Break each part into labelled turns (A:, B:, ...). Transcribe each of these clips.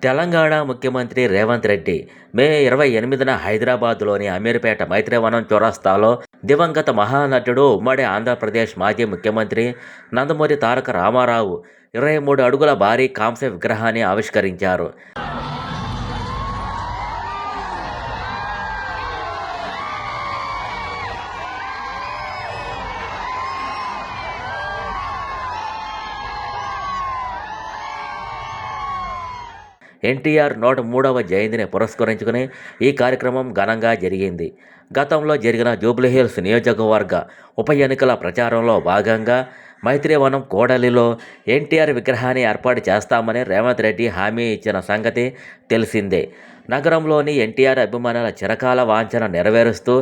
A: తెలంగాణ ముఖ్యమంత్రి రేవంత్ రెడ్డి మే 28న హైదరాబాద్లోని అమీర్పేట మైత్రివనం చౌరస్తాలో దివంగత మహానటుడు, ఉమ్మడి ఆంధ్రప్రదేశ్ మాజీ ముఖ్యమంత్రి నందమూరి తారక రామారావు 23 అడుగుల భారీ కాంస్య విగ్రహాన్ని ఆవిష్కరించారు. ఎన్టీఆర్ 103వ జయంతిని పురస్కరించుకుని ఈ కార్యక్రమం ఘనంగా జరిగింది. గతంలో జరిగిన జూబ్లీహిల్స్ నియోజకవర్గ ఉప ఎన్నికల ప్రచారంలో భాగంగా మైత్రివనం కూడలిలో ఎన్టీఆర్ విగ్రహాన్ని ఏర్పాటు చేస్తామని రేవంత్ రెడ్డి హామీ ఇచ్చిన సంగతి తెలిసిందే. నగరంలోని ఎన్టీఆర్ అభిమానుల చిరకాల వాంఛన నెరవేరుస్తూ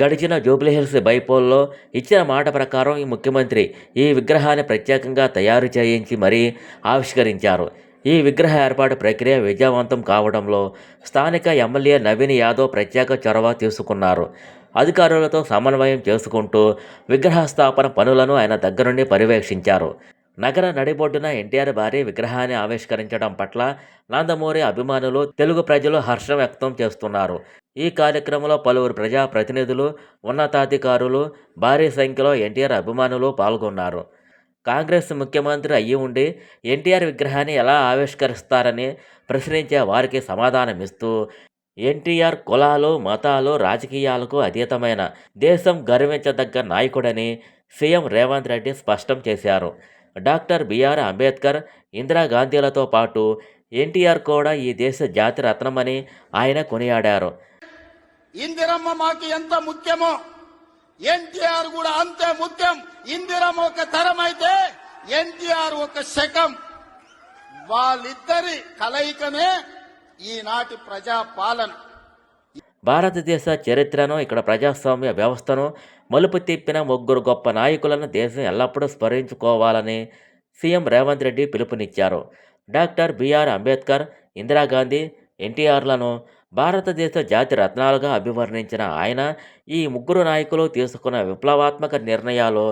A: గడిచిన జూబ్లీహిల్స్ బైపోల్లో ఇచ్చిన మాట ప్రకారం ఈ ముఖ్యమంత్రి ఈ విగ్రహాన్ని ప్రత్యేకంగా తయారు చేయించి మరీ ఆవిష్కరించారు. ఈ విగ్రహ ఏర్పాటు ప్రక్రియ విజయవంతం కావడంలో స్థానిక ఎమ్మెల్యే నవీన్ యాదవ్ ప్రత్యేక చొరవ తీసుకున్నారు. అధికారులతో సమన్వయం చేసుకుంటూ విగ్రహ స్థాపన పనులను ఆయన దగ్గరుండి పర్యవేక్షించారు. నగర నడిబొడ్డున ఎన్టీఆర్ భారీ విగ్రహాన్ని ఆవిష్కరించడం పట్ల నందమూరి అభిమానులు, తెలుగు ప్రజలు హర్షం వ్యక్తం చేస్తున్నారు. ఈ కార్యక్రమంలో పలువురు ప్రజాప్రతినిధులు, ఉన్నతాధికారులు, భారీ సంఖ్యలో ఎన్టీఆర్ అభిమానులు పాల్గొన్నారు. కాంగ్రెస్ ముఖ్యమంత్రి అయ్యి ఉండి ఎన్టీఆర్ విగ్రహాన్ని ఎలా ఆవిష్కరిస్తారని ప్రశ్నించే వారికి సమాధానమిస్తూ, ఎన్టీఆర్ కులాలు, మతాలు, రాజకీయాలకు అతీతమైన దేశం గర్వించదగ్గ నాయకుడని సీఎం రేవంత్ రెడ్డి స్పష్టం చేశారు. డాక్టర్ బిఆర్ అంబేద్కర్, ఇందిరాగాంధీలతో పాటు ఎన్టీఆర్ కూడా ఈ దేశ జాతి రత్నమని ఆయన కొనియాడారు.
B: ఇందిరమ్మ మాకు ఎంత ముఖ్యమో ఎన్టీఆర్ కూడా అంతే ముఖ్యం. ఇందిరమ్మ ఒక తరం అయితే ఎన్టీఆర్ ఒక శకం. వాళ్ళిద్దరి కలయికనే ఈనాటి ప్రజాపాలన.
A: భారతదేశ చరిత్రను, ఇక్కడ ప్రజాస్వామ్య వ్యవస్థను మలుపు తిప్పిన ముగ్గురు గొప్ప నాయకులను దేశం ఎల్లప్పుడూ స్మరించుకోవాలని సీఎం రేవంత్ రెడ్డి పిలుపునిచ్చారు. డాక్టర్ బిఆర్ అంబేద్కర్, ఇందిరాగాంధీ, ఎన్టీఆర్లను భారతదేశ జాతి రత్నాలుగా అభివర్ణించిన ఆయన ఈ ముగ్గురు నాయకులు తీసుకున్న విప్లవాత్మక నిర్ణయాలు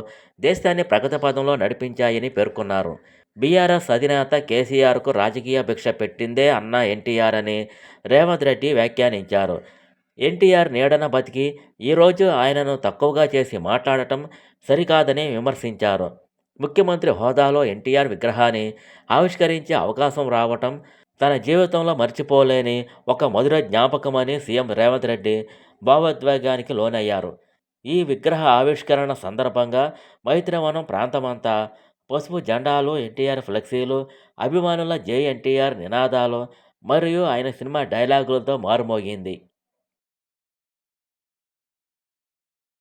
A: దేశాన్ని ప్రగతి పదంలో నడిపించాయని పేర్కొన్నారు. బీఆర్ఎస్ అధినేత కేసీఆర్కు రాజకీయ భిక్ష పెట్టిందే అన్న ఎన్టీఆర్ అని రేవంత్ రెడ్డి వ్యాఖ్యానించారు. ఎన్టీఆర్ నీడన బతికి ఈరోజు ఆయనను తక్కువగా చేసి మాట్లాడటం సరికాదని విమర్శించారు. ముఖ్యమంత్రి హోదాలో ఎన్టీఆర్ విగ్రహాన్ని ఆవిష్కరించే అవకాశం రావటం తన జీవితంలో మర్చిపోలేని ఒక మధుర జ్ఞాపకమని సీఎం రేవంత్ రెడ్డి భావోద్వేగానికి లోనయ్యారు. ఈ విగ్రహ ఆవిష్కరణ సందర్భంగా మైత్రివనం ప్రాంతమంతా పసుపు జెండాలు, ఎన్టీఆర్ ఫ్లెక్సీలు, అభిమానుల జై ఎన్టీఆర్ నినాదాలు మరియు ఆయన సినిమా డైలాగులతో మారుమోగింది.